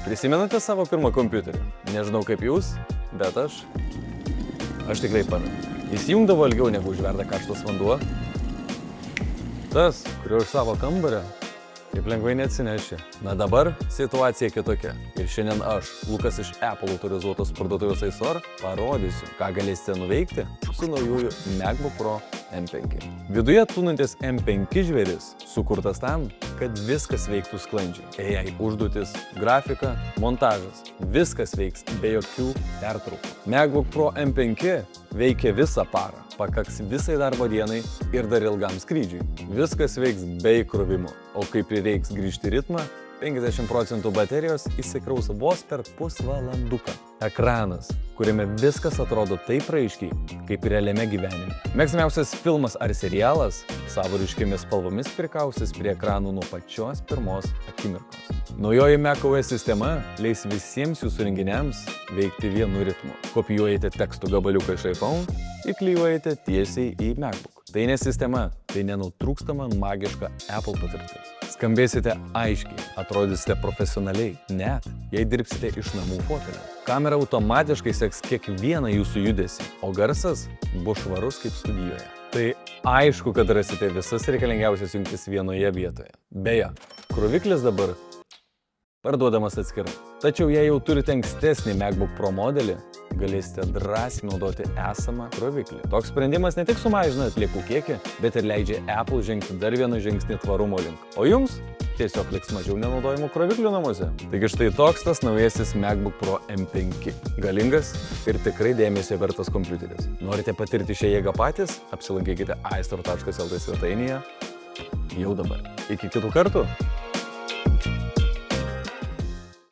Prisimenate savo pirmą kompiuterį? Nežinau kaip jūs, bet aš tikrai pamenu. Jis jungdavo ilgiau negu užverda karštas vanduo. Tas, kurio iš savo kambario, taip lengvai neatsinešė. Na dabar situacija kitokia. Ir šiandien aš, Lukas iš Apple autorizuotos parduotuvės Aisor, parodysiu, ką galėsite nuveikti su naujųjų MacBook Pro M5. Viduje tūnantis M5 žvėris sukurtas tam, kad viskas veiktų sklandžiai. AI užduotis, grafika, montažas. Viskas veiks be jokių pertraukų. MacBook Pro M5 veikia visą parą. Pakaks visai darbo dienai ir dar ilgam skrydžiui. Viskas veiks be įkrovimo. O kai prireiks grįžti į ritmą, 50% baterijos įsikraus vos per pusvalanduką. Ekranas, kuriame viskas atrodo taip raiškiai, kaip realiame gyvenime. Mėgstamiausias filmas ar serialas savo ryškiomis spalvomis prikausys prie ekranų nuo pačios pirmos akimirkos. Naujoji macOS sistema leis visiems jūsų renginiams veikti vienu ritmu. Kopijuojate tekstų gabaliuką iš iPhone, įklijuojate tiesiai į MacBook. Tai ne sistema, tai nenutrūkstama magiška Apple patirtis. Skambėsite aiškiai, atrodysite profesionaliai, net jei dirbsite iš namų fotelio. Kamera automatiškai seks kiekvieną jūsų judesį, o garsas bus švarus kaip studijoje. Tai aišku, kad rasite visas reikalingiausias jungtis vienoje vietoje. Beje, kroviklis dabar parduodamas atskirai. Tačiau jei jau turite ankstesnį MacBook Pro modelį, galėsite drąsiai naudoti esamą kroviklį. Toks sprendimas ne tik sumažina atliekų kiekį, bet ir leidžia Apple žengti dar vieną žingsnį tvarumo link. O jums tiesiog liks mažiau nenaudojimų kroviklių namuose. Taigi štai toks tas naujasis MacBook Pro M5. Galingas ir tikrai dėmesio vertas kompiuteris. Norite patirti šią jėgą patys? Apsilankykite aistor.lt svetainėje jau dabar. Iki kitų kartų!